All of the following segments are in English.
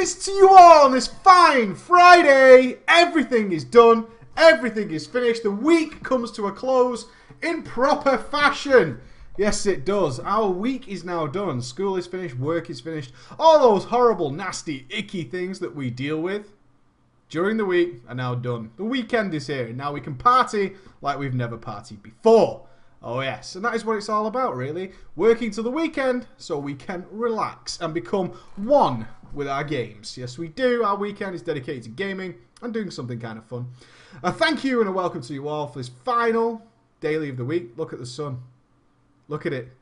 breakfast to you all on this fine Friday. Everything is done. Everything is finished. The week comes to a close in proper fashion. Yes, it does. Our week is now done. School is finished. Work is finished. All those horrible, nasty, icky things that we deal with during the week are now done. The weekend is here. Now we can party like we've never partied before. Oh yes, and that is what it's all about, really. Working till the weekend so we can relax and become one with our games. Yes, we do. Our weekend is dedicated to gaming and doing something kind of fun. Thank you and a welcome to you all for this final daily of the week. Look at the sun. Look at it.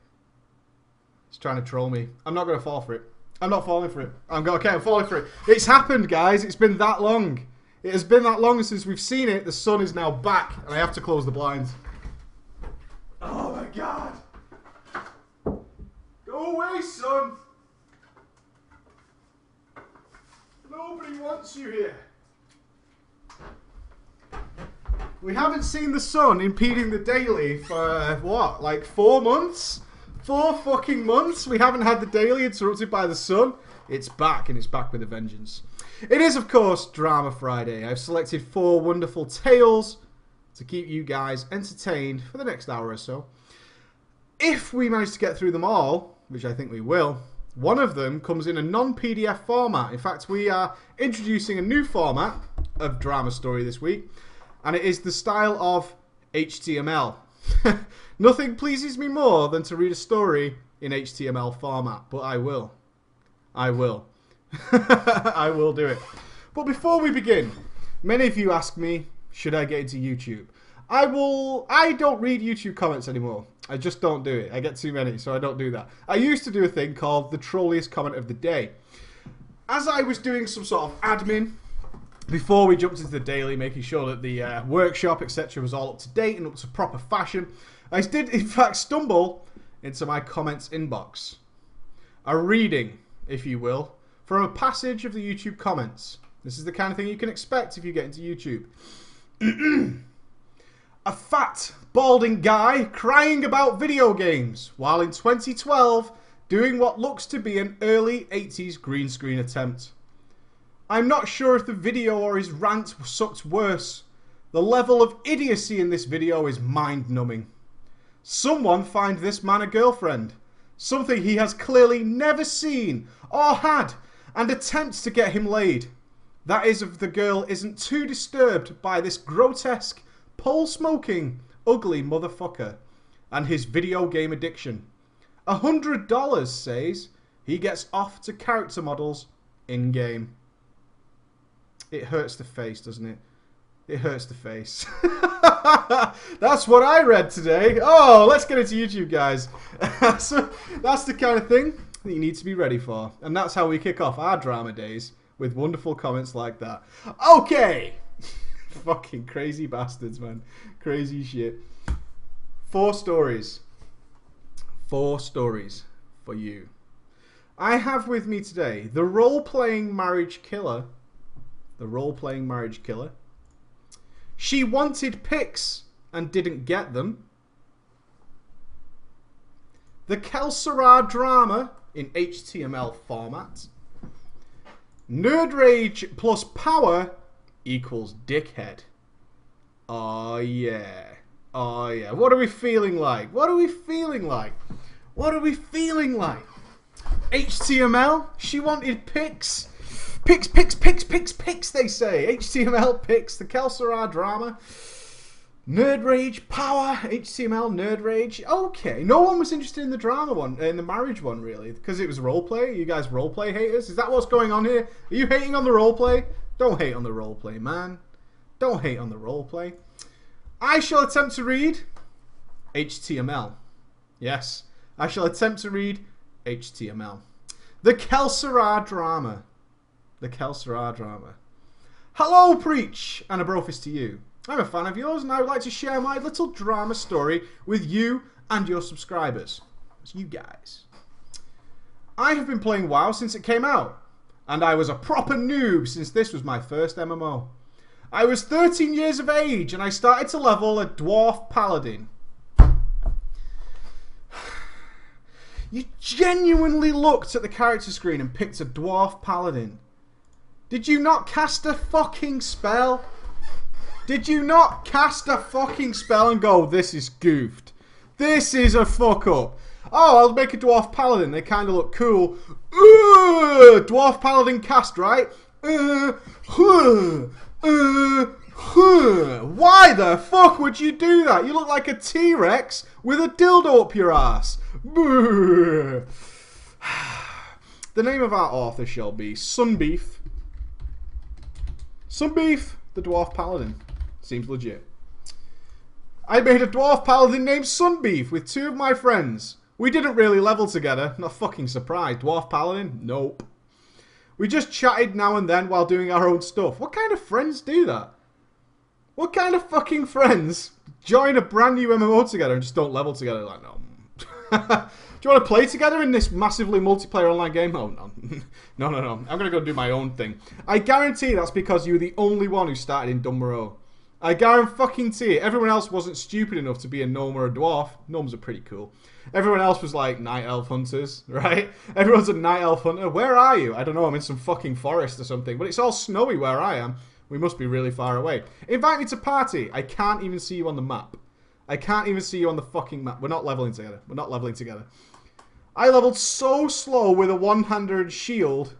It's trying to troll me. I'm not going to fall for it. I'm not falling for it. I'm falling for it. It's happened, guys. It's been that long. It has been that long since we've seen it. The sun is now back and I have to close the blinds. Oh my god! Go away, son! Nobody wants you here. We haven't seen the sun impeding the daily for, what, like 4 months? 4 fucking months? We haven't had the daily interrupted by the sun? It's back, and it's back with a vengeance. It is, of course, Drama Friday. I've selected 4 wonderful tales to keep you guys entertained for the next hour or so. If we manage to get through them all, which I think we will, one of them comes in a non-PDF format. In fact, we are introducing a new format of drama story this week, and it is the style of HTML. Nothing pleases me more than to read a story in HTML format, but I will. I will. I will do it. But before we begin, many of you ask me, should I get into YouTube? I don't read YouTube comments anymore. I just don't do it. I get too many, so I don't do that. I used to do a thing called the trolliest comment of the day. As I was doing some sort of admin before we jumped into the daily, making sure that the workshop, etc. was all up to date and up to proper fashion, I did, in fact, stumble into my comments inbox. A reading, if you will, from a passage of the YouTube comments. This is the kind of thing you can expect if you get into YouTube. A fat, balding guy crying about video games while in 2012 doing what looks to be an early 80s green screen attempt. I'm not sure if the video or his rant sucked worse. The level of idiocy in this video is mind-numbing. Someone find this man a girlfriend. Something he has clearly never seen or had, and attempts to get him laid. That is if the girl isn't too disturbed by this grotesque, pole-smoking, ugly motherfucker and his video game addiction. $100 says he gets off to character models in-game. It hurts the face, doesn't it? It hurts the face. That's what I read today. Oh, let's get into YouTube, guys. So that's the kind of thing that you need to be ready for. And that's how we kick off our drama days, with wonderful comments like that. Okay. Fucking crazy bastards, man. Crazy shit. 4 stories. 4 stories for you. I have with me today the role-playing marriage killer. The role-playing marriage killer. She wanted pics and didn't get them. The Kelsara drama in HTML format. Nerd rage plus power equals dickhead. Oh yeah. Oh yeah. What are we feeling like? What are we feeling like? What are we feeling like? HTML? She wanted pics. Pics, they say. HTML pics. The Kelsara drama. Nerd rage, power, HTML, nerd rage. Okay. No one was interested in the drama one, in the marriage one, really, because it was roleplay. Are you guys roleplay haters? Is that what's going on here? Are you hating on the roleplay? Don't hate on the roleplay, man. Don't hate on the roleplay. I shall attempt to read HTML. Yes, I shall attempt to read HTML. The Kelsara drama. The Kelsara drama. Hello, Preach, and a brofist to you. I'm a fan of yours, and I would like to share my little drama story with you and your subscribers. It's you guys. I have been playing WoW since it came out, and I was a proper noob since this was my first MMO. I was 13 years of age, and I started to level a dwarf paladin. You genuinely looked at the character screen and picked a dwarf paladin. Did you not cast a fucking spell? Did you not cast a fucking spell and go, this is goofed? This is a fuck up. Oh, I'll make a Dwarf Paladin. They kind of look cool. Dwarf Paladin cast, right? Why the fuck would you do that? You look like a T-Rex with a dildo up your ass. The name of our author shall be Sunbeef. Sunbeef, the Dwarf Paladin. Seems legit. I made a Dwarf Paladin named Sunbeef with 2 of my friends. We didn't really level together. Not fucking surprised. Dwarf Paladin? Nope. We just chatted now and then while doing our own stuff. What kind of friends do that? What kind of fucking friends join a brand new MMO together and just don't level together? Like, no. Do you want to play together in this massively multiplayer online game? Oh, no. No. I'm going to go do my own thing. I guarantee that's because you were the only one who started in Dunmorough. I guarantee it. Everyone else wasn't stupid enough to be a gnome or a dwarf. Gnomes are pretty cool. Everyone else was like night elf hunters, right? Everyone's a night elf hunter. Where are you? I don't know. I'm in some fucking forest or something. But it's all snowy where I am. We must be really far away. Invite me to party. I can't even see you on the map. I can't even see you on the fucking map. We're not leveling together. We're not leveling together. I leveled so slow with a one-handed shield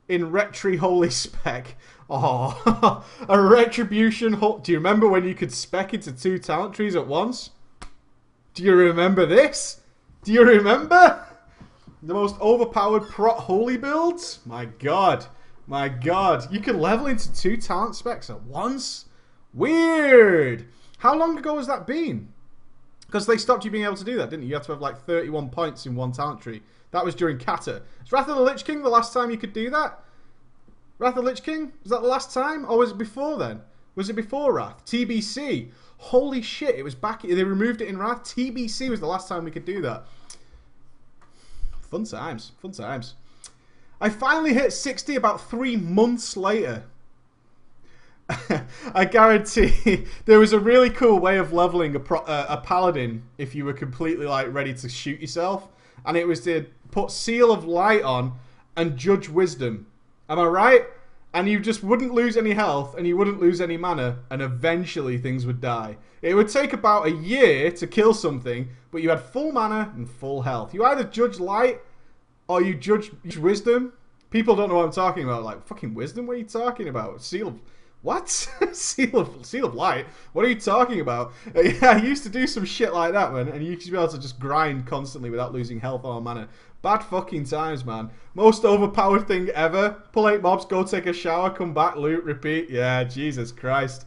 in Retri Holy Spec. Oh, a Retribution. Do you remember when you could spec into 2 talent trees at once? Do you remember this? Do you remember? The most overpowered prot holy builds? My god. My god. You can level into 2 talent specs at once? Weird. How long ago has that been? Because they stopped you being able to do that, didn't you? You had to have like 31 points in 1 talent tree. That was during Kata. Is Wrath of the Lich King the last time you could do that? Wrath of the Lich King? Was that the last time? Or was it before then? Was it before Wrath? TBC. Holy shit, it was back. They removed it in Wrath. TBC was the last time we could do that. Fun times. Fun times. I finally hit 60 about 3 months later. I guarantee there was a really cool way of leveling a paladin if you were completely like ready to shoot yourself. And it was to put Seal of Light on and Judge Wisdom. Am I right? And you just wouldn't lose any health and you wouldn't lose any mana, and eventually things would die. It would take about a year to kill something, but you had full mana and full health. You either Judge Light or you Judge Wisdom. People don't know what I'm talking about. Like, fucking Wisdom? What are you talking about? Seal of... What? Seal of Light? What are you talking about? Yeah, I used to do some shit like that, man. And you used to be able to just grind constantly without losing health or mana. Bad fucking times, man. Most overpowered thing ever. Pull 8 mobs, go take a shower, come back, loot, repeat. Yeah, Jesus Christ.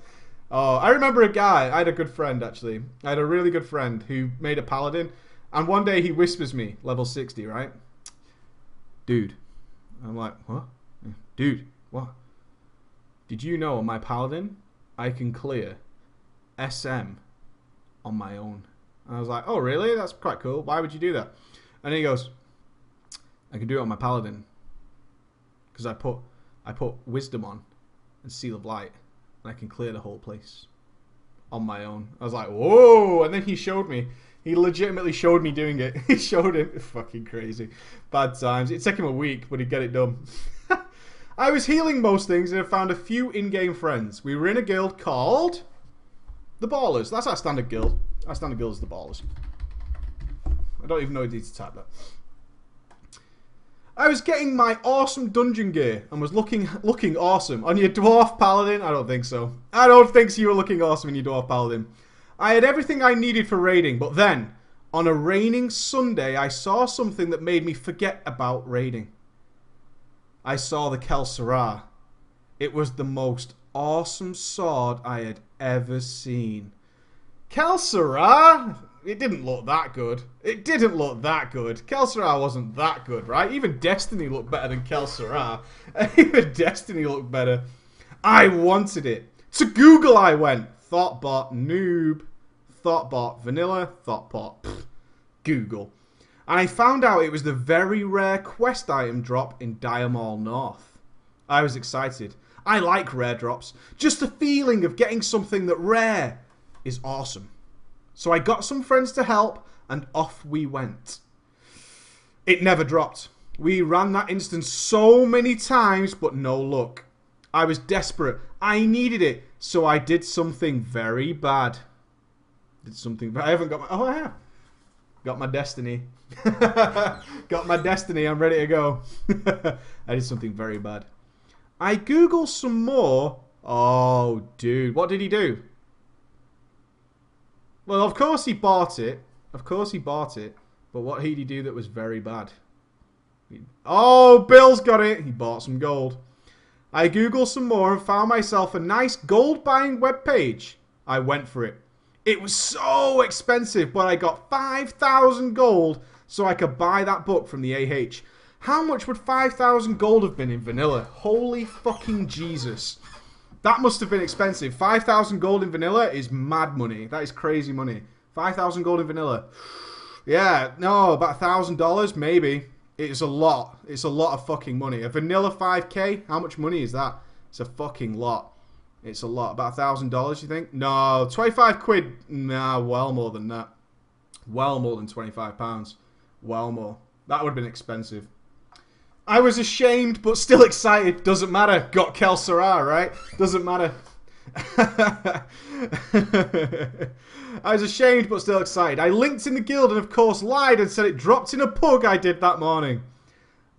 Oh, I remember a guy. I had a good friend, actually. I had a really good friend who made a paladin. And one day he whispers me, level 60, right? Dude. I'm like, what? Dude, what? Did you know on my paladin, I can clear SM on my own? And I was like, oh, really? That's quite cool. Why would you do that? And he goes, I can do it on my paladin because I put Wisdom on and Seal of Light, and I can clear the whole place on my own. I was like, whoa! And then he showed me. He legitimately showed me doing it. He showed it. Fucking crazy. Bad times. It'd take him a week, but he'd get it done. I was healing most things and have found a few in-game friends. We were in a guild called the Ballers. That's our standard guild. Our standard guild is the Ballers. I don't even know if I need to type that. I was getting my awesome dungeon gear and was looking awesome. On your Dwarf Paladin? I don't think so. I don't think so you were looking awesome in your Dwarf Paladin. I had everything I needed for raiding, but then, on a raining Sunday, I saw something that made me forget about raiding. I saw the Kelsarah. It was the most awesome sword I had ever seen. Kelsarah? It didn't look that good. It didn't look that good. Kelsarah wasn't that good, right? Even Destiny looked better than Kelsarah. Even Destiny looked better. I wanted it. To Google I went. Thoughtbot, noob. Thoughtbot, vanilla. Thoughtbot, Google. And I found out it was the very rare quest item drop in Dire Maul North. I was excited. I like rare drops. Just the feeling of getting something that rare is awesome. So I got some friends to help, and off we went. It never dropped. We ran that instance so many times, but no luck. I was desperate. I needed it. So I did something very bad. I haven't got my... Oh, I have. Got my destiny. Got my destiny. I'm ready to go. I did something very bad. I Googled some more. Oh, dude. What did he do? Well, of course he bought it. Of course he bought it. But what did he do that was very bad? Oh, Bill's got it. He bought some gold. I Googled some more and found myself a nice gold buying webpage. I went for it. It was so expensive, but I got 5,000 gold so I could buy that book from the AH. How much would 5,000 gold have been in vanilla? Holy fucking Jesus. That must have been expensive. 5,000 gold in vanilla is mad money. That is crazy money. 5,000 gold in vanilla. Yeah, no, about $1,000 maybe. It's a lot. It's a lot of fucking money. A vanilla 5k, how much money is that? It's a fucking lot. It's a lot. About $1,000, you think? No, 25 quid. Nah, well more than that. Well more than £25. Well more. That would have been expensive. I was ashamed, but still excited. Doesn't matter. Got Kel Sarah, right? Doesn't matter. I was ashamed, but still excited. I linked in the guild and, of course, lied and said it dropped in a pug I did that morning.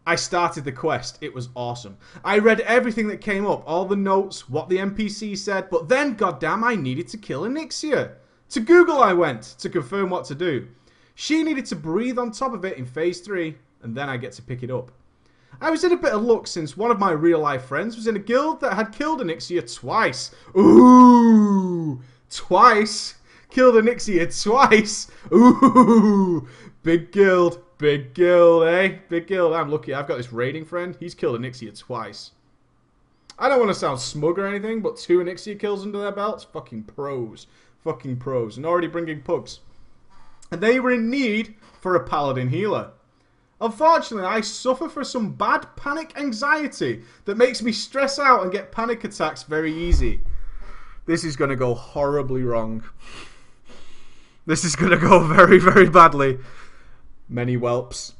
I started the quest. It was awesome. I read everything that came up, all the notes, what the NPC said, but then, goddamn, I needed to kill Onyxia. To Google I went to confirm what to do. She needed to breathe on top of it in phase 3, and then I get to pick it up. I was in a bit of luck since one of my real-life friends was in a guild that had killed Onyxia twice. Ooh! Twice? Killed Onyxia twice? Ooh! Big guild. Big guild, eh? Big guild. I'm lucky. I've got this raiding friend. He's killed Onyxia twice. I don't want to sound smug or anything, but 2 Onyxia kills under their belts? Fucking pros. Fucking pros. And already bringing pugs. And they were in need for a paladin healer. Unfortunately, I suffer from some bad panic anxiety that makes me stress out and get panic attacks very easy. This is going to go horribly wrong. This is going to go very, very badly. Many whelps.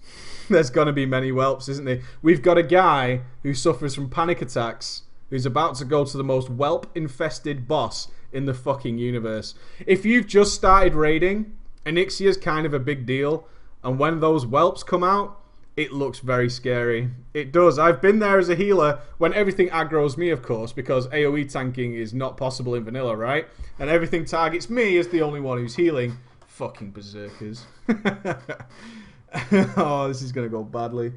There's going to be many whelps, isn't there? We've got a guy who suffers from panic attacks who's about to go to the most whelp-infested boss in the fucking universe. If you've just started raiding, Onyxia's kind of a big deal. And when those whelps come out, it looks very scary. It does. I've been there as a healer when everything aggroes me, of course, because AoE tanking is not possible in vanilla, right? And everything targets me as the only one who's healing. Fucking berserkers. Oh, this is going to go badly.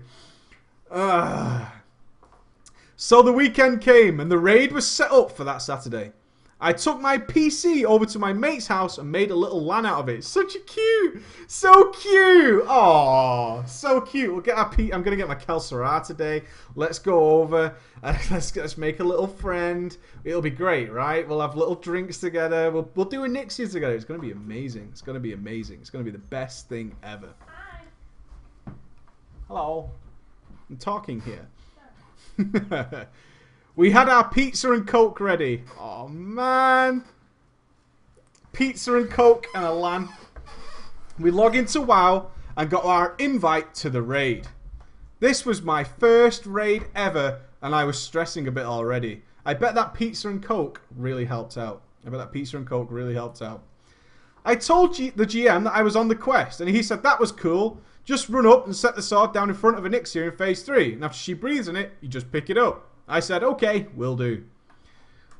So the weekend came and the raid was set up for that Saturday. I took my PC over to my mate's house and made a little LAN out of it. Such a cute. So cute. Oh, so cute. We'll get our I'm going to get my Kel Sarah today. Let's go over. Let's make a little friend. It'll be great, right? We'll have little drinks together. We'll do Onyxia together. It's going to be amazing. It's going to be amazing. It's going to be the best thing ever. Hi. Hello. I'm talking here. We had our pizza and Coke ready. Oh, man. Pizza and Coke and a LAN. We log into WoW and got our invite to the raid. This was my first raid ever, and I was stressing a bit already. I bet that pizza and Coke really helped out. I told the GM that I was on the quest, and he said that was cool. Just run up and set the sword down in front of Onyxia in phase 3, and after she breathes in it, you just pick it up. I said, okay, will do.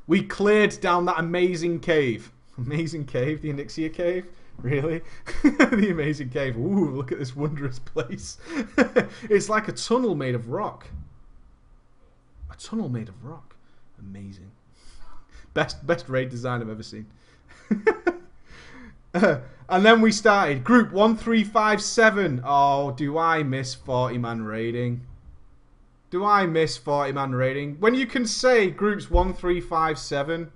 We cleared down that amazing cave. Amazing cave? The Onyxia cave? Really? The amazing cave. Ooh, look at this wondrous place. It's like a tunnel made of rock. A tunnel made of rock. Amazing. Best raid design I've ever seen. And then we started. Group 1357. Oh, do I miss 40-man raiding? Do I miss 40-man raiding? When you can say groups 1357,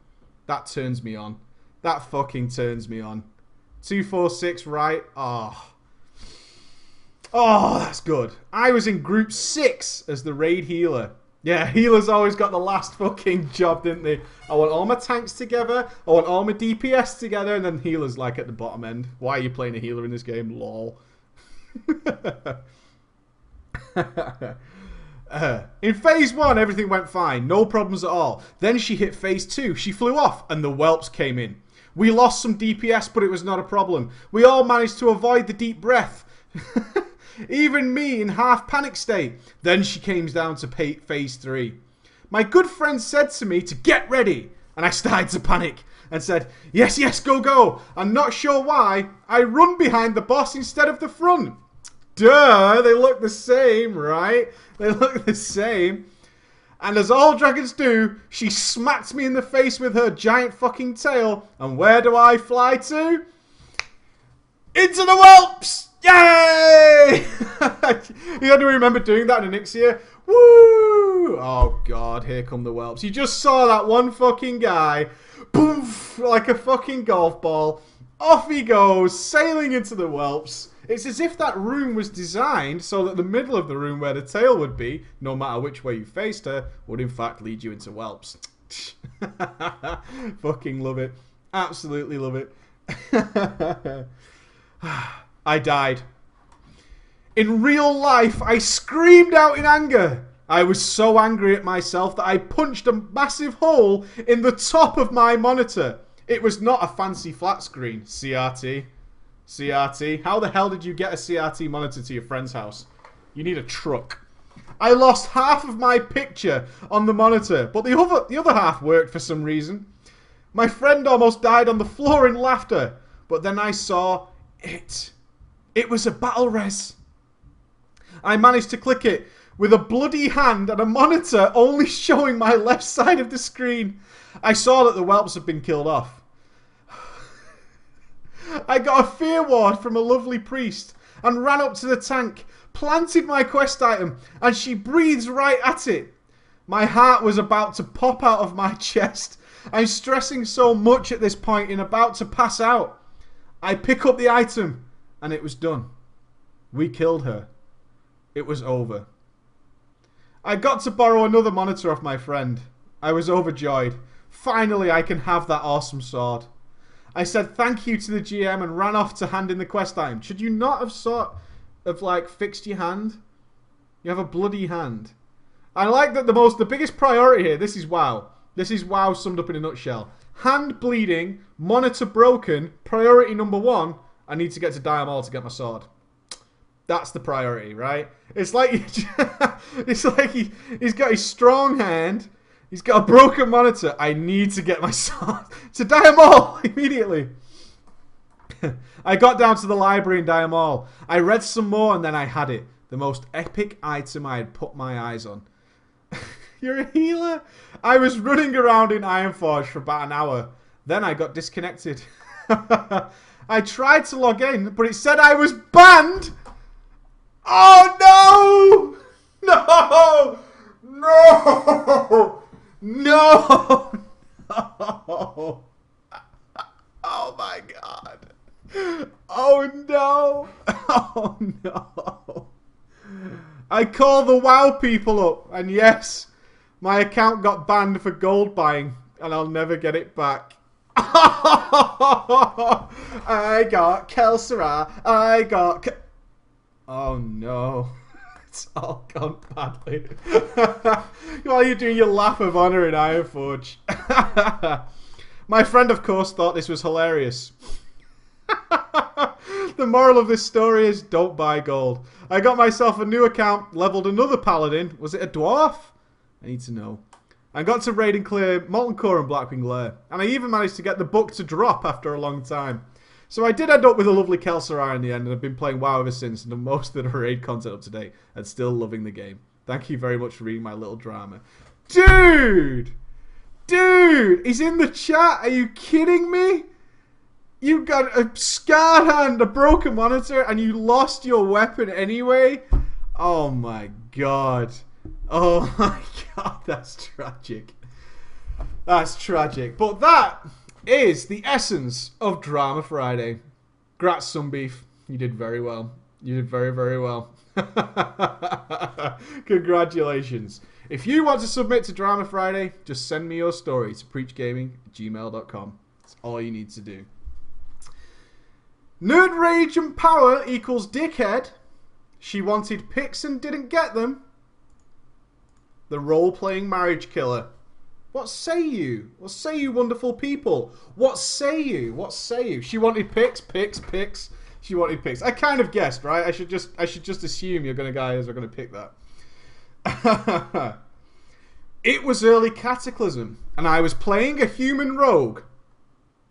that turns me on. That fucking turns me on. 246, right? Oh. Oh, that's good. I was in group 6 as the raid healer. Yeah, healers always got the last fucking job, didn't they? I want all my tanks together, I want all my DPS together, and then healers like at the bottom end. Why are you playing a healer in this game? Lol. In phase 1, everything went fine. No problems at all. Then she hit phase 2. She flew off and the whelps came in. We lost some DPS, but it was not a problem. We all managed to avoid the deep breath. Even me in half panic state. Then she came down to phase 3. My good friend said to me to get ready. And I started to panic and said, yes, yes, go, go. I'm not sure why. I run behind the boss instead of the front. Duh, they look the same, right? They look the same. And as all dragons do, she smacks me in the face with her giant fucking tail. And where do I fly to? Into the whelps! Yay! You had to remember doing that in Ixia. Woo! Oh god, here come the whelps. You just saw that one fucking guy. Poof! Like a fucking golf ball. Off he goes, sailing into the whelps. It's as if that room was designed so that the middle of the room where the tail would be, no matter which way you faced her, would in fact lead you into whelps. Fucking love it. Absolutely love it. I died. In real life, I screamed out in anger. I was so angry at myself that I punched a massive hole in the top of my monitor. It was not a fancy flat screen, CRT. CRT. How the hell did you get a CRT monitor to your friend's house? You need a truck. I lost half of my picture on the monitor, but the other half worked for some reason. My friend almost died on the floor in laughter, but then I saw it. It was a battle res. I managed to click it with a bloody hand and a monitor only showing my left side of the screen. I saw that the whelps had been killed off. I got a fear ward from a lovely priest and ran up to the tank, planted my quest item, and she breathes right at it. My heart was about to pop out of my chest. I'm stressing so much at this point and about to pass out. I pick up the item and it was done. We killed her. It was over. I got to borrow another monitor off my friend. I was overjoyed. Finally, I can have that awesome sword. I said thank you to the GM and ran off to hand in the quest item. Should you not have fixed your hand? You have a bloody hand. I like that the biggest priority here, this is WoW. This is WoW summed up in a nutshell. Hand bleeding, monitor broken, priority number 1, I need to get to Diamol to get my sword. That's the priority, right? It's like he's got his strong hand. He's got a broken monitor. I need to get my sword to Diamol immediately. I got down to the library in Diamol. I read some more and then I had it. The most epic item I had put my eyes on. You're a healer? I was running around in Ironforge for about an hour. Then I got disconnected. I tried to log in, but it said I was banned. Oh no! No! No! No! No! Oh my god. Oh no! Oh no! I called the WoW people up, and yes, my account got banned for gold buying, and I'll never get it back. I got Kelsera. I got... Oh no. It's all gone badly. While you're doing your lap of honour in Ironforge. My friend, of course, thought this was hilarious. The moral of this story is don't buy gold. I got myself a new account, leveled another paladin. Was it a dwarf? I need to know. I got to raid and clear Molten Core and Blackwing Lair. And I even managed to get the book to drop after a long time. So I did end up with a lovely Kelsera in the end, and I've been playing WoW ever since, and done most of the raid content up to date, and still loving the game. Thank you very much for reading my little drama. Dude! Dude! He's in the chat! Are you kidding me? You got a scarred hand, a broken monitor, and you lost your weapon anyway? Oh my god. Oh my god, that's tragic. That's tragic. But that is the essence of Drama Friday. Grats, Sunbeef. You did very well. You did very, very well. Congratulations. If you want to submit to Drama Friday, just send me your story to preachgaming@gmail.com. That's all you need to do. Nerd rage and power equals dickhead. She wanted pics and didn't get them. the role-playing marriage killer. What say you? What say you, wonderful people? What say you? What say you? She wanted pics. She wanted pics. I kind of guessed, right? I should just assume you're guys are gonna pick that. It was early Cataclysm, and I was playing a human rogue.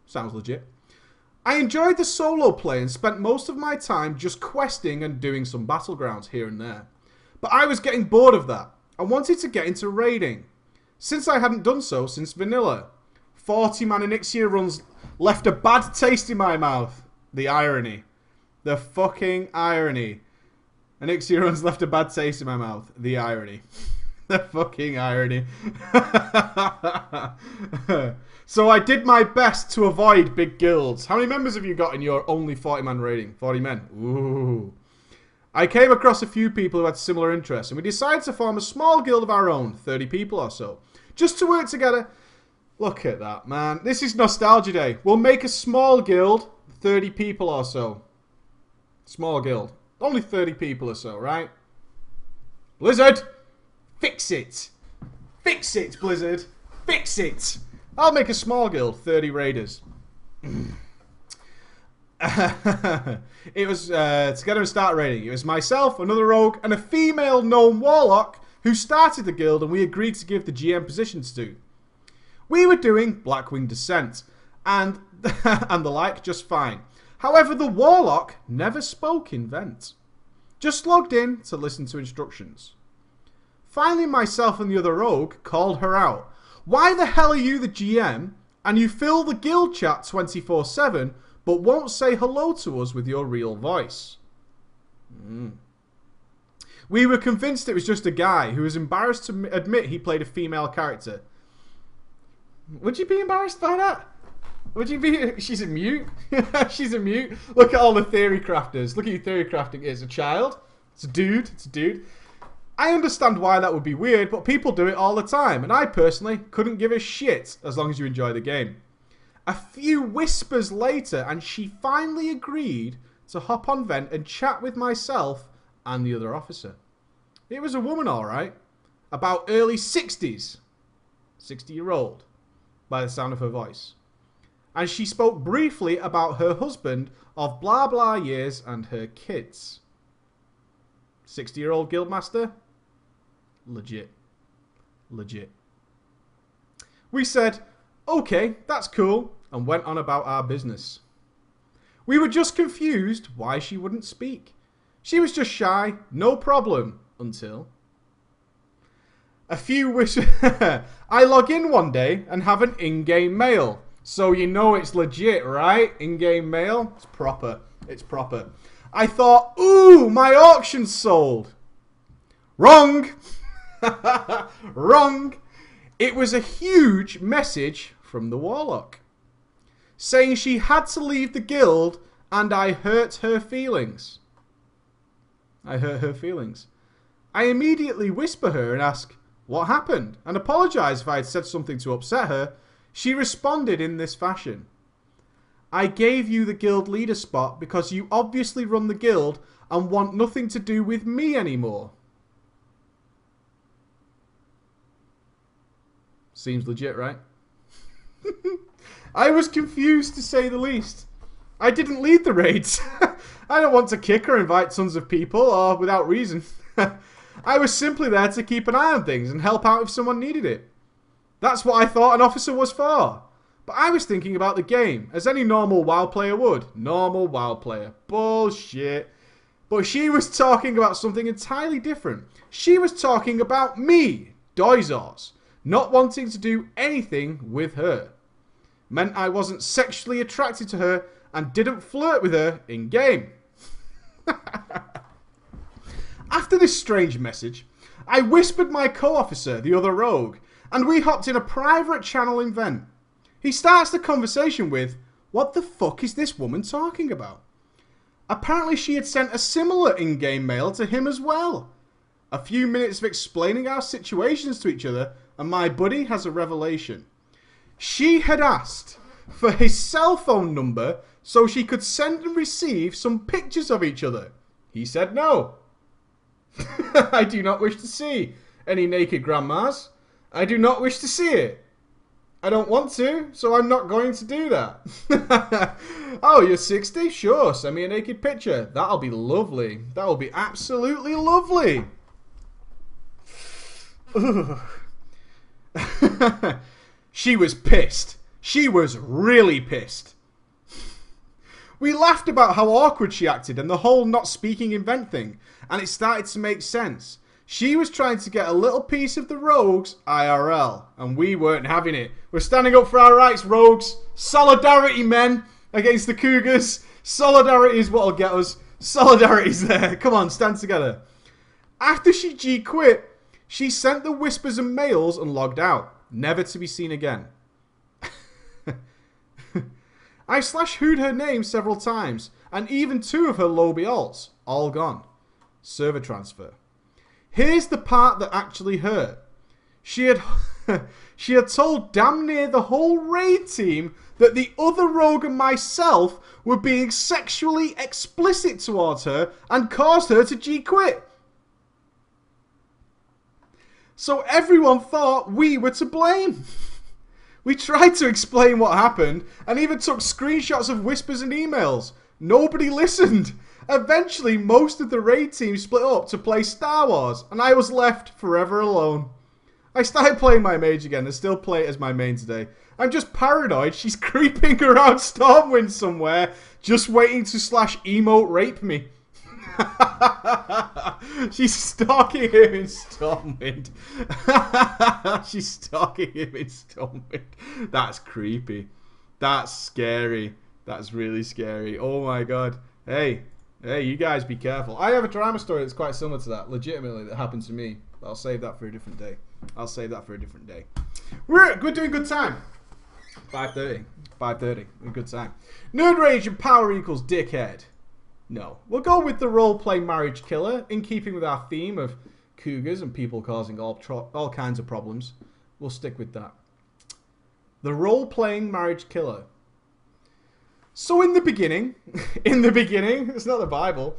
Sounds legit. I enjoyed the solo play and spent most of my time just questing and doing some battlegrounds here and there. But I was getting bored of that. I wanted to get into raiding, since I hadn't done so since vanilla. 40-man Onyxia runs left a bad taste in my mouth. The irony. The fucking irony. Onyxia runs left a bad taste in my mouth. The irony. The fucking irony. So I did my best to avoid big guilds. How many members have you got in your only 40-man raiding? 40 men. Ooh. I came across a few people who had similar interests, and we decided to form a small guild of our own, 30 people or so, just to work together. Look at that, man. This is Nostalgia Day. We'll make a small guild, 30 people or so. Small guild. Only 30 people or so, right? Blizzard! Fix it! Fix it, Blizzard! Fix it! I'll make a small guild, 30 raiders. It was, to get him to start raiding, it was myself, another rogue, and a female gnome warlock who started the guild, and we agreed to give the GM positions to. We were doing Blackwing Descent, and, and the like just fine. However, the warlock never spoke in Vent. Just logged in to listen to instructions. Finally, myself and the other rogue called her out. Why the hell are you the GM and you fill the guild chat 24/7 but won't say hello to us with your real voice? We were convinced it was just a guy who was embarrassed to admit he played a female character. Would you be embarrassed by that? Would you be? She's a mute. She's a mute. Look at all the theory crafters. Look at who theory crafting is. A child. It's a dude. It's a dude. I understand why that would be weird, but people do it all the time, and I personally couldn't give a shit as long as you enjoy the game. A few whispers later, and she finally agreed to hop on Vent and chat with myself and the other officer. It was a woman, alright. About early 60s. 60-year-old, by the sound of her voice. And she spoke briefly about her husband of blah blah years and her kids. 60-year-old guildmaster? Legit. Legit. We said, okay, that's cool, and went on about our business. We were just confused why she wouldn't speak. She was just shy, no problem, until... A few I log in one day and have an in-game mail. So you know it's legit, right? In-game mail. It's proper. It's proper. I thought, ooh, my auction's sold. Wrong. Wrong. It was a huge message from the warlock, saying she had to leave the guild and I hurt her feelings. I hurt her feelings. I immediately whisper her and ask, what happened? And apologise if I had said something to upset her. She responded in this fashion. I gave you the guild leader spot because you obviously run the guild and want nothing to do with me anymore. Seems legit, right? I was confused, to say the least. I didn't lead the raids. I don't want to kick or invite tons of people, or without reason. I was simply there to keep an eye on things and help out if someone needed it. That's what I thought an officer was for. But I was thinking about the game, as any normal WoW player would. Normal WoW player. Bullshit. But she was talking about something entirely different. She was talking about me, Doizos, not wanting to do anything with her. Meant I wasn't sexually attracted to her and didn't flirt with her in-game. After this strange message, I whispered my co-officer, the other rogue, and we hopped in a private channel in Vent. He starts the conversation with, what the fuck is this woman talking about? Apparently she had sent a similar in-game mail to him as well. A few minutes of explaining our situations to each other, and my buddy has a revelation. She had asked for his cell phone number so she could send and receive some pictures of each other. He said no. I do not wish to see any naked grandmas. I do not wish to see it. I don't want to, so I'm not going to do that. Oh, you're 60? Sure, send me a naked picture. That'll be lovely. That'll be absolutely lovely. She was pissed. She was really pissed. We laughed about how awkward she acted and the whole not speaking invent thing, and it started to make sense. She was trying to get a little piece of the Rogues IRL, and we weren't having it. We're standing up for our rights, Rogues. Solidarity, men, against the Cougars. Solidarity is what'll get us. Solidarity's there. Come on, stand together. After she G-quit, she sent the whispers and mails and logged out, never to be seen again. I /who'd her name several times, and even 2 of her lobby alts, all gone. Server transfer. Here's the part that actually hurt. She had told damn near the whole raid team that the other rogue and myself were being sexually explicit towards her and caused her to G-quit. So everyone thought we were to blame. We tried to explain what happened and even took screenshots of whispers and emails. Nobody listened. Eventually, most of the raid team split up to play Star Wars, and I was left forever alone. I started playing my mage again and still play it as my main today. I'm just paranoid she's creeping around Stormwind somewhere, just waiting to /emote rape me. She's stalking him in Stormwind. She's stalking him in Stormwind. That's creepy. That's scary. That's really scary. Oh my god. Hey, you guys be careful. I have a drama story that's quite similar to that, legitimately, that happened to me. I'll save that for a different day. We're doing good time. 5:30. 5:30. A good time. Nerd rage and power equals dickhead. No. We'll go with the roleplay marriage killer, in keeping with our theme of cougars and people causing all kinds of problems. We'll stick with that. The role-playing marriage killer. So in the beginning, it's not the Bible.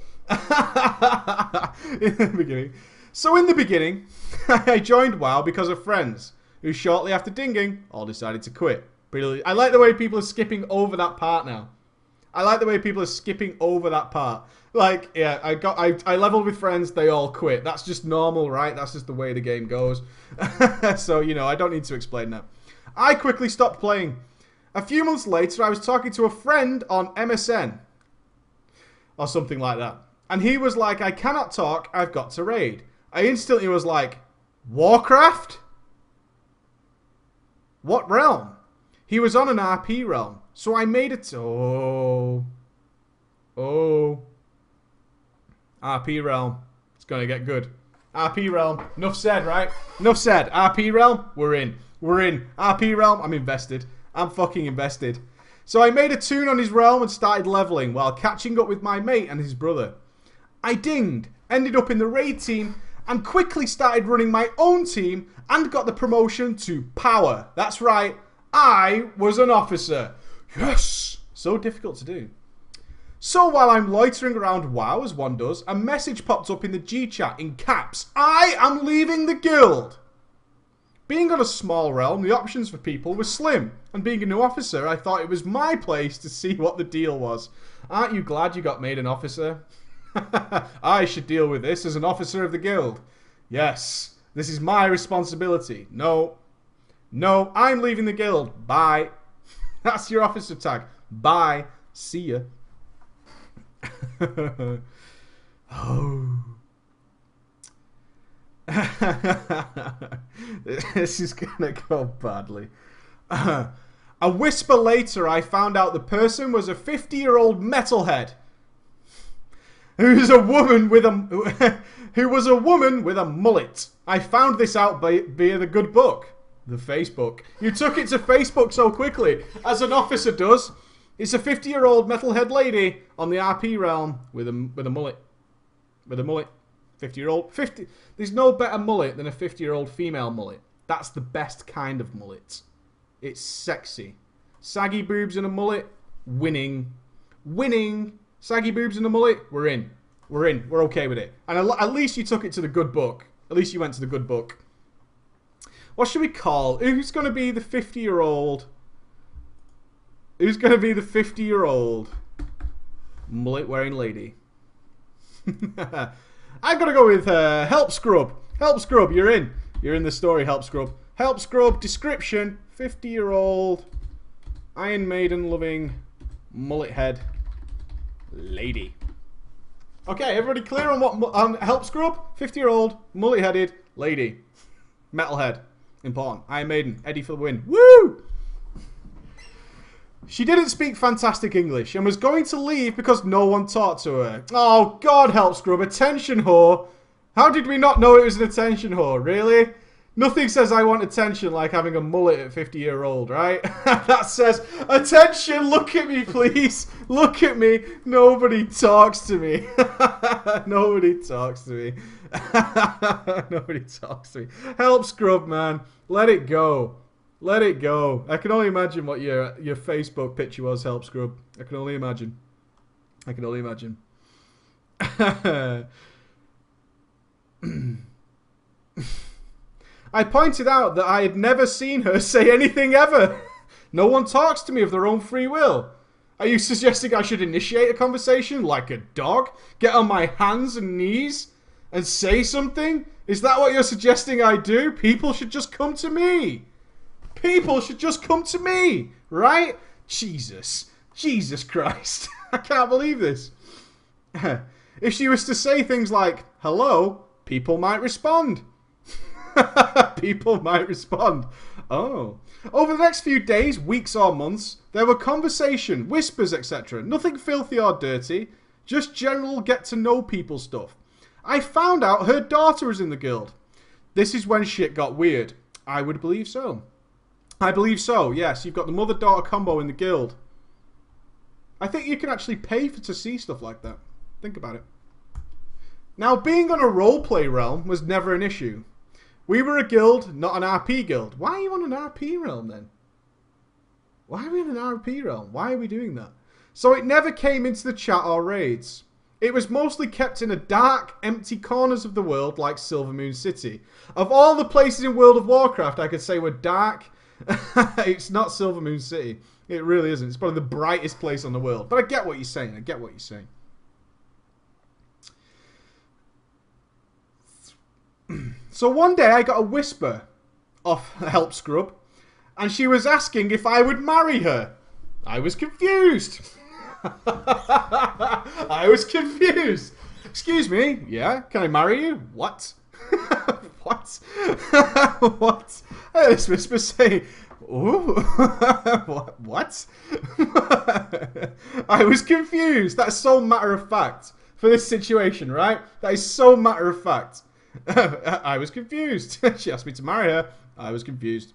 So in the beginning, I joined WoW because of friends who shortly after dinging all decided to quit. I like the way people are skipping over that part now. Like, yeah, I leveled with friends, they all quit. That's just normal, right? That's just the way the game goes. So, you know, I don't need to explain that. I quickly stopped playing. A few months later, I was talking to a friend on MSN. Or something like that. And he was like, I cannot talk, I've got to raid. I instantly was like, Warcraft? What realm? He was on an RP realm. So I made it... Oh. RP realm. It's going to get good. RP realm. Enough said, right? Enough said. RP realm. We're in. RP realm. I'm invested. I'm fucking invested. So I made a tune on his realm and started leveling while catching up with my mate and his brother. I dinged, ended up in the raid team, and quickly started running my own team and got the promotion to power. That's right. I was an officer. Yes! So difficult to do. So while I'm loitering around WoW, as one does, a message popped up in the G-chat in caps. I am leaving the guild! Being on a small realm, the options for people were slim. And being a new officer, I thought it was my place to see what the deal was. Aren't you glad you got made an officer? I should deal with this as an officer of the guild. Yes, this is my responsibility. No, I'm leaving the guild. Bye. That's your officer tag. Bye. See ya. Oh. This is gonna go badly. A whisper later, I found out the person was a 50-year-old metalhead who was a woman with a mullet. I found this out via the good book, the Facebook. You took it to Facebook so quickly, as an officer does. It's a 50-year-old metalhead lady on the RP realm with a mullet. 50-year-old. There's no better mullet than a 50-year-old female mullet. That's the best kind of mullet. It's sexy. Saggy boobs and a mullet, winning. Saggy boobs and a mullet, we're in. We're okay with it. And at least you took it to the good book. At least you went to the good book. What should we call? Who's going to be the 50-year-old? Who's going to be the 50-year-old mullet-wearing lady? I'm going to go with Help Scrub. Help Scrub, you're in. You're in the story, Help Scrub. Help Scrub, description, 50-year-old, Iron Maiden-loving, mullet-head lady. Okay, everybody clear on what Help Scrub? 50-year-old, mullet-headed lady. Metalhead. Important. Iron Maiden. Eddie for the win. Woo! She didn't speak fantastic English and was going to leave because no one talked to her. Oh, God, Help Scrub. Attention whore. How did we not know it was an attention whore? Really? Nothing says I want attention like having a mullet at 50-year-old, right? That says, attention, look at me, please. Look at me. Nobody talks to me. Nobody talks to me. Nobody talks to me. Help Scrub, man. Let it go. Let it go. I can only imagine what your Facebook picture was, Help Scrub. I can only imagine. I can only imagine. I pointed out that I had never seen her say anything ever. No one talks to me of their own free will. Are you suggesting I should initiate a conversation like a dog? Get on my hands and knees and say something? Is that what you're suggesting I do? People should just come to me. People should just come to me, right? Jesus. Jesus Christ. I can't believe this. If she was to say things like, hello, people might respond. People might respond. Oh. Over the next few days, weeks or months, there were conversation, whispers, etc. Nothing filthy or dirty. Just general get-to-know people stuff. I found out her daughter was in the guild. This is when shit got weird. I would believe so. I believe so, yes. You've got the mother-daughter combo in the guild. I think you can actually pay to see stuff like that. Think about it. Now, being on a roleplay realm was never an issue. We were a guild, not an RP guild. Why are you on an RP realm then? Why are we in an RP realm? Why are we doing that? So it never came into the chat or raids. It was mostly kept in a dark, empty corners of the world like Silvermoon City. Of all the places in World of Warcraft I could say were dark, it's not Silvermoon City. It really isn't. It's probably the brightest place on the world. But I get what you're saying. I get what you're saying. So one day I got a whisper off Help Scrub, and she was asking if I would marry her. I was confused. I was confused. Excuse me, yeah, can I marry you? What? What? What? I heard this whisper say, ooh. What? I was confused. That's so matter of fact for this situation, right? That is so matter of fact. I was confused. She asked me to marry her. I was confused.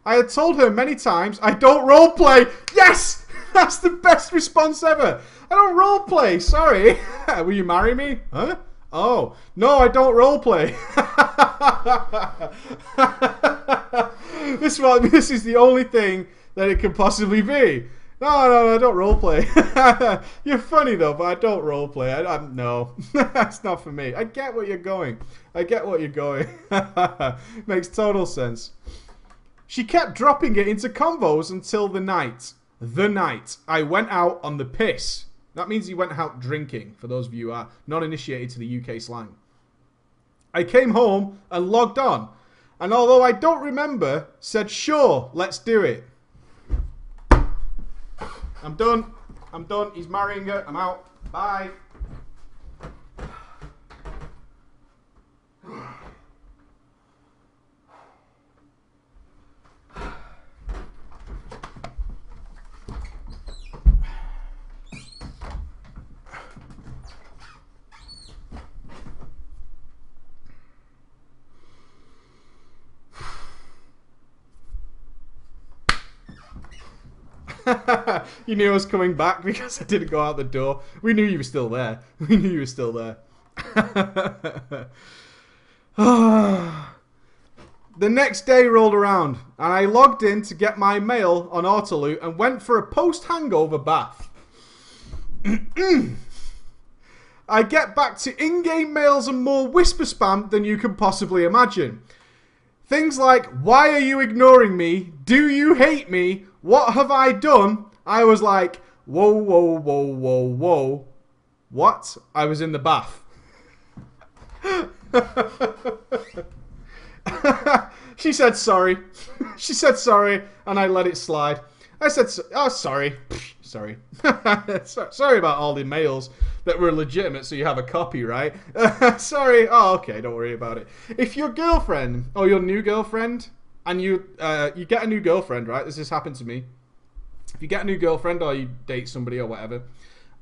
I had told her many times, I don't roleplay. Yes! That's the best response ever. I don't roleplay. Sorry. Will you marry me? Huh? Oh. No, I don't roleplay. This is the only thing that it could possibly be. No, I don't roleplay. You're funny though, but I don't roleplay. No, that's not for me. I get where you're going. I get what you're going. Makes total sense. She kept dropping it into combos until the night. The night I went out on the piss. That means he went out drinking, for those of you who are not initiated to the UK slang. I came home and logged on, and although I don't remember, said, sure, let's do it. I'm done. I'm done. He's marrying her. I'm out. Bye. You knew I was coming back because I didn't go out the door. We knew you were still there. We knew you were still there. The next day rolled around and I logged in to get my mail on Autoloot and went for a post-hangover bath. I get back to in-game mails and more whisper spam than you can possibly imagine. Things like, why are you ignoring me? Do you hate me? What have I done? I was like, whoa, whoa, whoa, whoa, whoa. What? I was in the bath. She said sorry. She said sorry, and I let it slide. I said, oh, sorry. Sorry. Sorry about all the mails that were legitimate, so you have a copy, right? Sorry. Oh, okay, don't worry about it. If your girlfriend, or your new girlfriend, and you get a new girlfriend, right? This has happened to me. If you get a new girlfriend, or you date somebody, or whatever,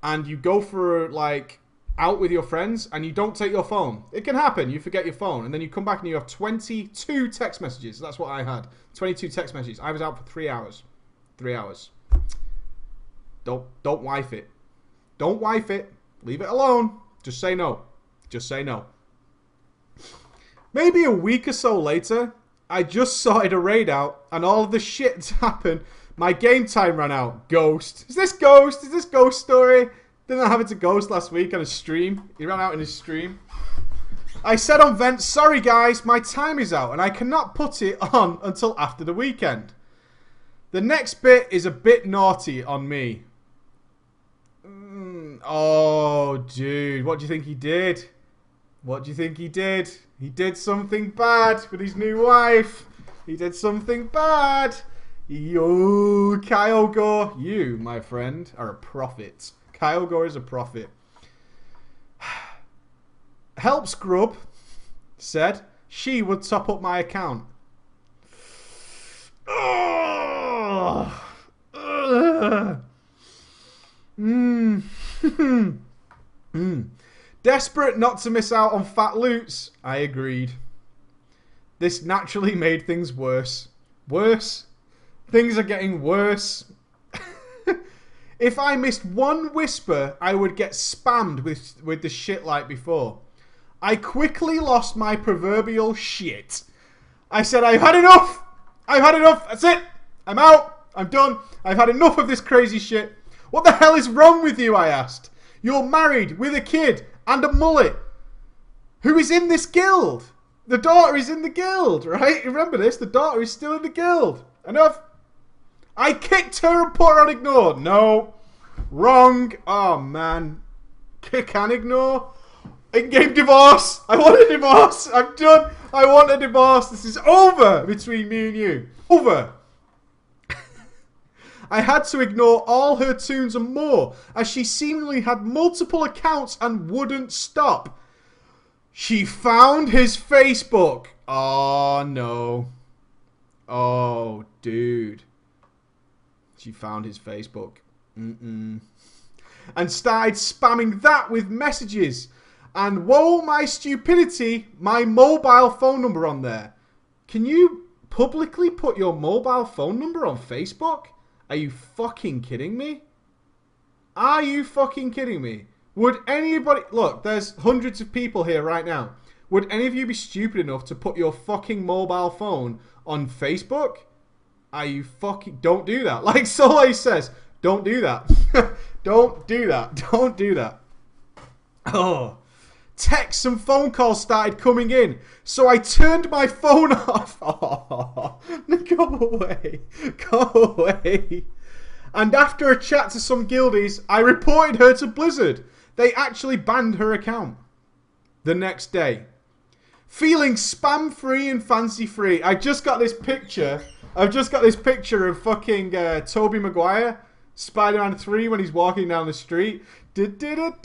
and you go for, like, out with your friends, and you don't take your phone. It can happen. You forget your phone, and then you come back and you have 22 text messages. That's what I had. 22 text messages. I was out for 3 hours. 3 hours. Don't wife it. Don't wife it. Leave it alone. Just say no. Just say no. Maybe a week or so later, I just sorted a raid out, and all of the shit's happened. My game time ran out. Ghost. Is this Ghost? Is this Ghost story? Didn't I have it to Ghost last week on a stream? He ran out in his stream. I said on Vent, sorry guys, my time is out and I cannot put it on until after the weekend. The next bit is a bit naughty on me. Oh, dude, what do you think he did? What do you think he did? He did something bad with his new wife. He did something bad. Yo, Cougar, you, my friend, are a prophet. Cougar is a prophet. Help Scrub said she would top up my account. Desperate not to miss out on fat loots, I agreed. This naturally made things worse. Worse? Things are getting worse. If I missed one whisper, I would get spammed with the shit like before. I quickly lost my proverbial shit. I said, I've had enough. I've had enough. That's it. I'm out. I'm done. I've had enough of this crazy shit. What the hell is wrong with you, I asked. You're married with a kid and a mullet. Who is in this guild? The daughter is in the guild, right? Remember this? The daughter is still in the guild. Enough. I kicked her and put her on ignore. No. Wrong. Oh, man. Kick and ignore. In-game divorce. I want a divorce. I'm done. I want a divorce. This is over between me and you. Over. I had to ignore all her tunes and more, as she seemingly had multiple accounts and wouldn't stop. She found his Facebook. Oh, no. Oh, dude. She found his Facebook. And started spamming that with messages. And whoa, my stupidity, my mobile phone number on there. Can you publicly put your mobile phone number on Facebook? Are you fucking kidding me? Are you fucking kidding me? Would anybody... Look, there's hundreds of people here right now. Would any of you be stupid enough to put your fucking mobile phone on Facebook? Are you fucking... Don't do that. Like Soleil says, don't do that. Don't do that. Don't do that. Oh. Texts and phone calls started coming in, so I turned my phone off. Oh, go away. Go away. And after a chat to some guildies, I reported her to Blizzard. They actually banned her account. The next day. Feeling spam-free and fancy-free. I just got this picture. I've just got this picture of fucking Tobey Maguire, Spider-Man 3, when he's walking down the street. You know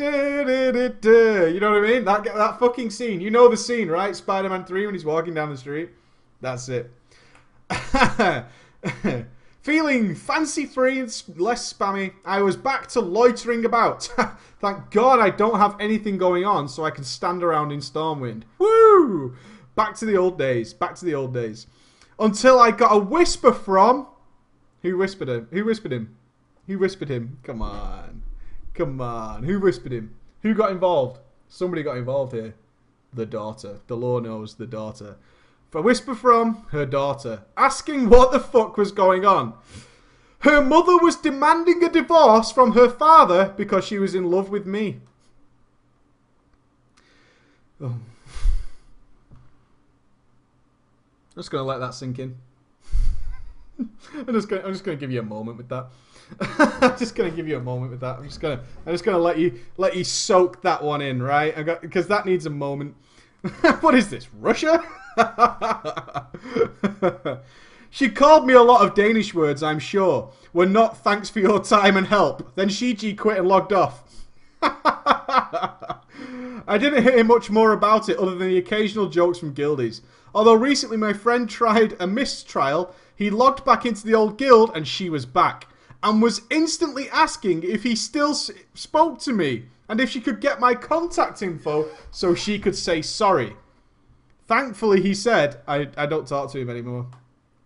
what I mean? That fucking scene. You know the scene, right? Spider-Man 3 when he's walking down the street. That's it. Feeling fancy-free and less spammy, I was back to loitering about. Thank God I don't have anything going on so I can stand around in Stormwind. Woo! Back to the old days. Back to the old days. Until I got a whisper from... Who whispered him? Who whispered him? Who whispered him? Come on. Come on. Who whispered him? Who got involved? Somebody got involved here. The daughter. The law knows the daughter. A whisper from her daughter, asking what the fuck was going on. Her mother was demanding a divorce from her father because she was in love with me. Oh. I'm just gonna let that sink in. I'm just gonna give you a moment with that. I'm just gonna give you a moment with that. I'm just gonna let you soak that one in, right? Because that needs a moment. What is this, Russia? She called me a lot of Danish words, I'm sure. Were not thanks for your time and help. Then Shiji quit and logged off. I didn't hear much more about it other than the occasional jokes from guildies. Although recently my friend tried a mistrial, he logged back into the old guild and she was back. And was instantly asking if he still spoke to me. And if she could get my contact info so she could say sorry. Thankfully, he said, I don't talk to him anymore.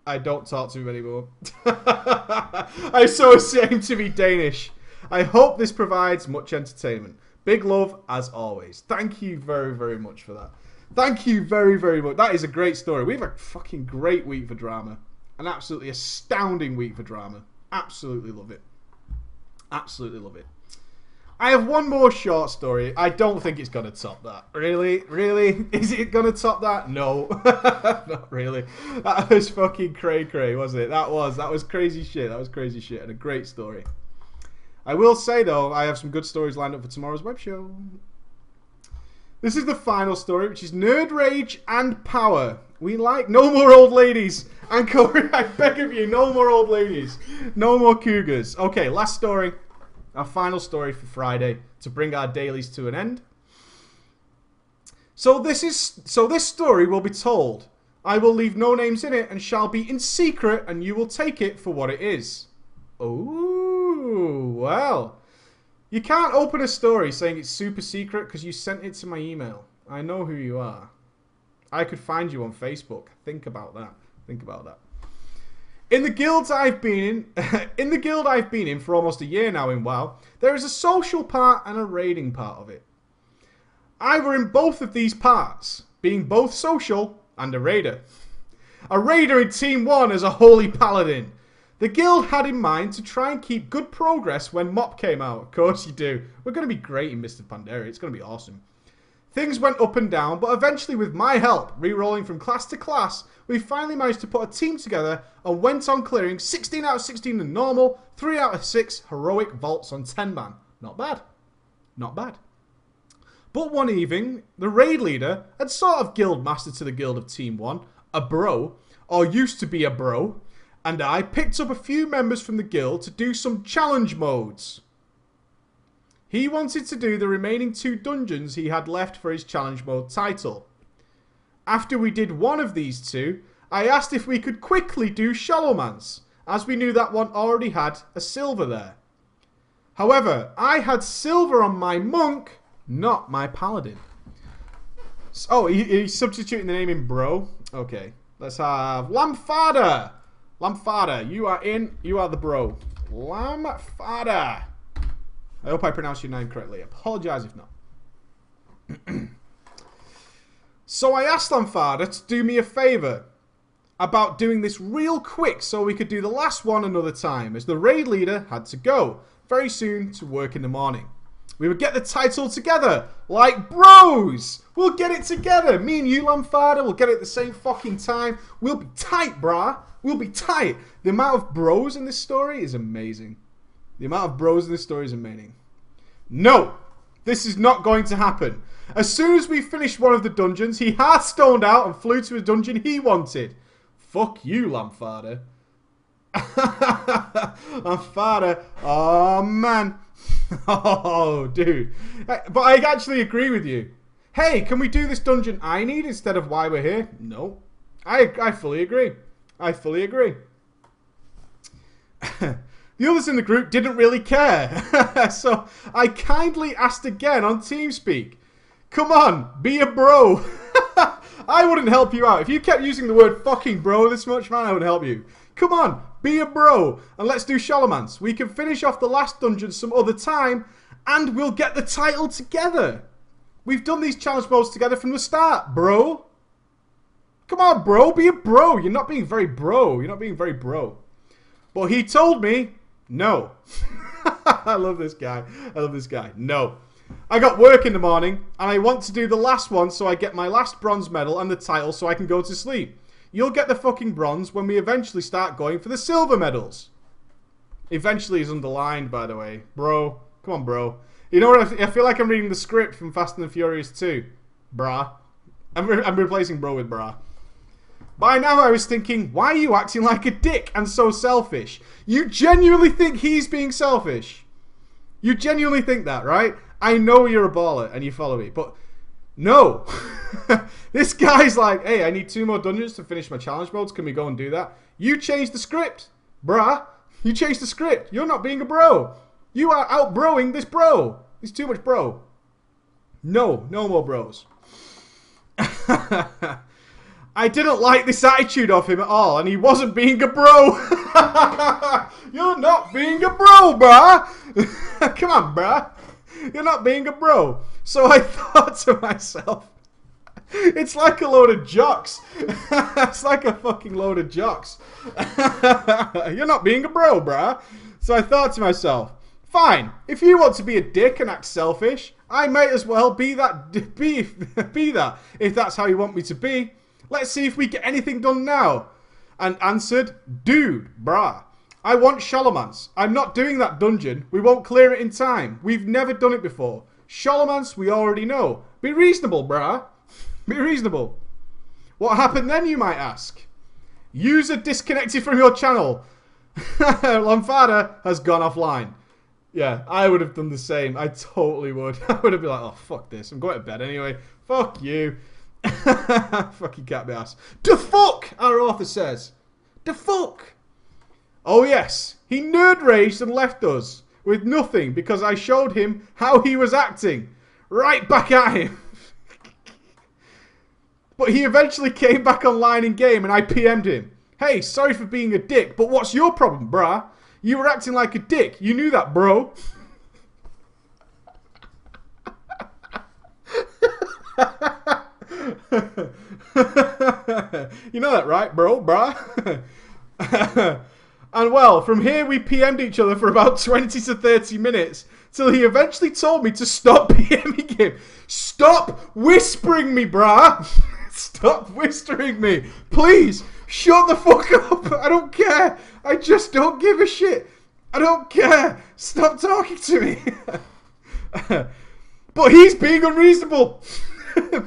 I don't talk to him anymore. I'm so ashamed to be Danish. I hope this provides much entertainment. Big love, as always. Thank you very, very much for that. Thank you very, very much. That is a great story. We have a fucking great week for drama. An absolutely astounding week for drama. Absolutely love it. Absolutely love it. I have one more short story. I don't think it's going to top that. Really? Really? Is it going to top that? No. Not really. That was fucking cray-cray, wasn't it? That was crazy shit. That was crazy shit and a great story. I will say, though, I have some good stories lined up for tomorrow's web show. This is the final story, which is Nerd Rage and Power. We like no more old ladies. And Corey, I beg of you, no more old ladies. No more cougars. Okay, last story. Our final story for Friday to bring our dailies to an end. So this story will be told. I will leave no names in it and shall be in secret, and you will take it for what it is. Oh, well. You can't open a story saying it's super secret because you sent it to my email. I know who you are. I could find you on Facebook. Think about that. Think about that. In the guilds I've been in, the guild I've been in for almost a year now in WoW, there is a social part and a raiding part of it. I were in both of these parts, being both social and a raider. A raider in Team 1 as a holy paladin. The guild had in mind to try and keep good progress when MOP came out. Of course you do. We're going to be great in Mr. Pandaria. It's going to be awesome. Things went up and down, but eventually with my help, re-rolling from class to class, we finally managed to put a team together and went on clearing 16 out of 16 in normal, 3 out of 6 heroic vaults on 10-man. Not bad. Not bad. But one evening, the raid leader had sort of guild master to the guild of Team 1, a bro, or used to be a bro, and I picked up a few members from the guild to do some challenge modes. He wanted to do the remaining 2 dungeons he had left for his challenge mode title. After we did one of these 2, I asked if we could quickly do Shallowmance, as we knew that one already had a silver there. However, I had silver on my monk, not my paladin. Oh, he's substituting the name in bro. Okay, let's have Lamfada. Lamfada, you are in, you are the bro. Lamfada. I hope I pronounced your name correctly. Apologise if not. So I asked Lamfada to do me a favour about doing this real quick so we could do the last one another time, as the raid leader had to go very soon to work in the morning. We would get the title together, like bros! We'll get it together. Me and you, Lamfada, will get it at the same fucking time. We'll be tight, brah. We'll be tight. The amount of bros in this story is amazing. The amount of bros in this story is amazing. No! This is not going to happen. As soon as we finished one of the dungeons, he heartstoned out and flew to a dungeon he wanted. Fuck you, Lamfada. Lamfada. Oh, man. Oh, dude. But I actually agree with you. Hey, can we do this dungeon I need instead of why we're here? No. I fully agree. I fully agree. The others in the group didn't really care. So I kindly asked again on TeamSpeak. Come on, be a bro. I wouldn't help you out. If you kept using the word fucking bro this much, man, I would help you. Come on, be a bro, and let's do Shallowmance. We can finish off the last dungeon some other time, and we'll get the title together. We've done these challenge modes together from the start, bro. Come on, bro, be a bro. You're not being very bro. You're not being very bro. But he told me, no. I love this guy. I love this guy. No. I got work in the morning, and I want to do the last one so I get my last bronze medal and the title so I can go to sleep. You'll get the fucking bronze when we eventually start going for the silver medals. Eventually is underlined, by the way. Bro. Come on, bro. You know what? I feel like I'm reading the script from Fast and the Furious 2. Brah. I'm replacing bro with brah. By now I was thinking, why are you acting like a dick and so selfish? You genuinely think he's being selfish? You genuinely think that, right? I know you're a baller and you follow me, but no. This guy's like, hey, I need 2 more dungeons to finish my challenge modes. Can we go and do that? You changed the script, bruh. You changed the script. You're not being a bro. You are out-broing this bro. There's too much bro. No more bros. I didn't like this attitude of him at all, and he wasn't being a bro. You're not being a bro, bruh. Come on, bruh. You're not being a bro. So I thought to myself, it's like a load of jocks. It's like a fucking load of jocks. You're not being a bro, bruh. So I thought to myself, fine, if you want to be a dick and act selfish, I might as well be that, if that's how you want me to be. Let's see if we get anything done now. And answered, dude, brah. I want Shalomance. I'm not doing that dungeon. We won't clear it in time. We've never done it before. Shalomance, we already know. Be reasonable, brah. Be reasonable. What happened then, you might ask? User disconnected from your channel. Lamfada has gone offline. Yeah, I would have done the same. I totally would. I would have been like, oh, fuck this. I'm going to bed anyway. Fuck you. Fucking cat ass. The fuck, our author says. The fuck. Oh yes, he nerd raged and left us with nothing because I showed him how he was acting. Right back at him. But he eventually came back online in game and I PM'd him. Hey, sorry for being a dick, but what's your problem, brah? You were acting like a dick. You knew that, bro. You know that, right, bro, brah? And well, from here we PM'd each other for about 20 to 30 minutes till he eventually told me to stop PMing him. Stop whispering me, brah. Stop whispering me. Please, shut the fuck up. I don't care. I just don't give a shit. I don't care. Stop talking to me. But he's being unreasonable.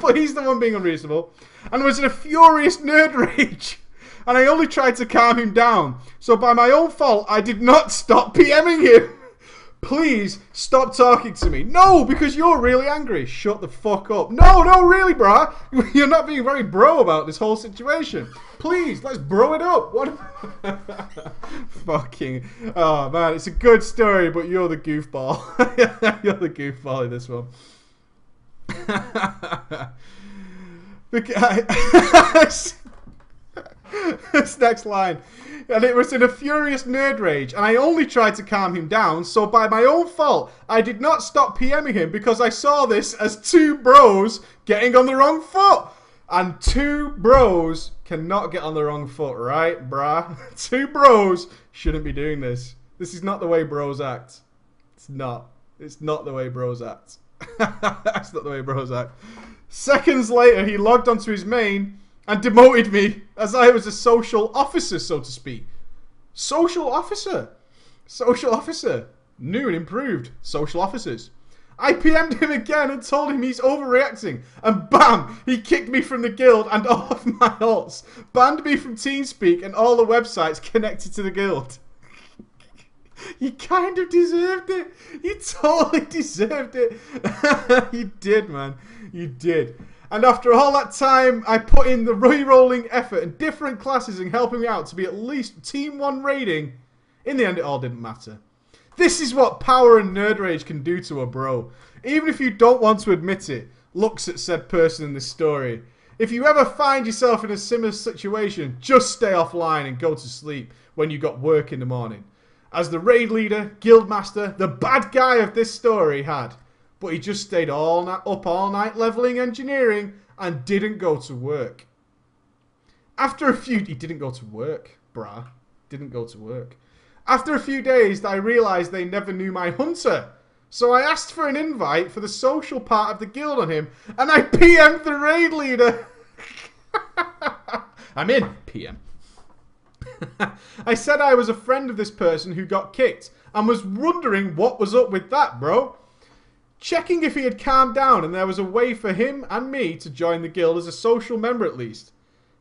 But he's the one being unreasonable. And was in a furious nerd rage. And I only tried to calm him down. So by my own fault, I did not stop PMing him. Please stop talking to me. No, because you're really angry. Shut the fuck up. No, really, brah. You're not being very bro about this whole situation. Please, let's bro it up. What? Fucking. Oh, man, it's a good story, but you're the goofball. You're the goofball in this one. This next line. And it was in a furious nerd rage, and I only tried to calm him down, so by my own fault, I did not stop PMing him because I saw this as 2 bros getting on the wrong foot. And 2 bros cannot get on the wrong foot, right, brah? 2 bros shouldn't be doing this. This is not the way bros act. It's not. It's not the way bros act. That's not the way bros act. Seconds later, he logged onto his main and demoted me as I was a social officer, so to speak. Social officer. Social officer. New and improved social officers. I PM'd him again and told him he's overreacting. And bam! He kicked me from the guild and all of my alts. Banned me from TeamSpeak and all the websites connected to the guild. You kind of deserved it. You totally deserved it. You did, man. You did. And after all that time, I put in the re-rolling effort and different classes in helping me out to be at least Team 1 rating. In the end, it all didn't matter. This is what power and nerd rage can do to a bro. Even if you don't want to admit it, looks at said person in this story. If you ever find yourself in a similar situation, just stay offline and go to sleep when you got work in the morning. As the raid leader, guild master, the bad guy of this story had. But he just stayed up all night leveling engineering and didn't go to work. After a few... He didn't go to work, brah. Didn't go to work. After a few days, I realised they never knew my hunter. So I asked for an invite for the social part of the guild on him, and I PM'd the raid leader. I'm in, PM. I said I was a friend of this person who got kicked and was wondering what was up with that, bro. Checking if he had calmed down and there was a way for him and me to join the guild as a social member at least.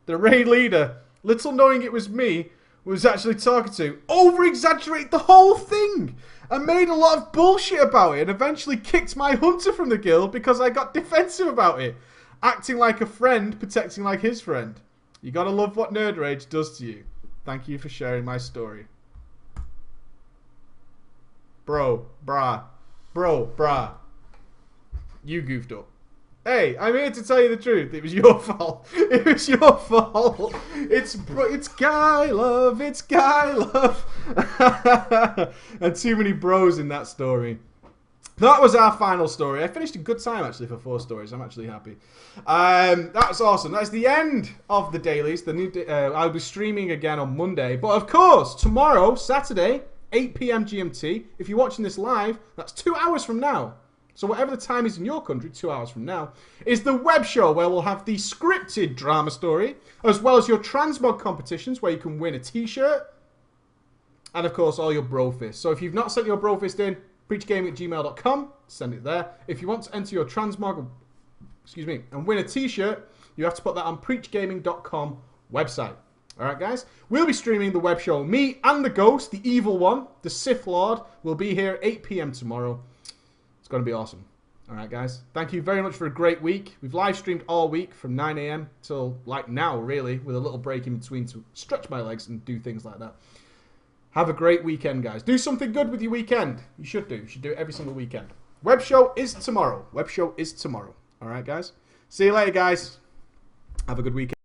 The raid leader, little knowing it was me, was actually talking to, over-exaggerated the whole thing and made a lot of bullshit about it and eventually kicked my hunter from the guild because I got defensive about it. Acting like a friend, protecting like his friend. You gotta love what Nerd Rage does to you. Thank you for sharing my story. Bro, brah. You goofed up. Hey, I'm here to tell you the truth. It was your fault. It was your fault. It's guy love. It's guy love. And too many bros in that story. That was our final story. I finished in good time, actually, for 4 stories. I'm actually happy. That's awesome. That's the end of the dailies. I'll be streaming again on Monday. But, of course, tomorrow, Saturday, 8 PM GMT. If you're watching this live, that's 2 hours from now. So whatever the time is in your country, 2 hours from now, is the web show where we'll have the scripted drama story, as well as your transmog competitions where you can win a t-shirt, and, of course, all your brofist. So if you've not sent your brofist in, preachgaming@gmail.com, send it there. If you want to enter your transmog, and win a t-shirt, you have to put that on preachgaming.com website. Alright, guys? We'll be streaming the web show. Me and the ghost, the evil one, the Sith Lord, will be here at 8 PM tomorrow. It's going to be awesome. Alright, guys? Thank you very much for a great week. We've live streamed all week from 9 AM till, like, now, really, with a little break in between to stretch my legs and do things like that. Have a great weekend, guys. Do something good with your weekend. You should do. You should do it every single weekend. Web show is tomorrow. Web show is tomorrow. All right, guys? See you later, guys. Have a good weekend.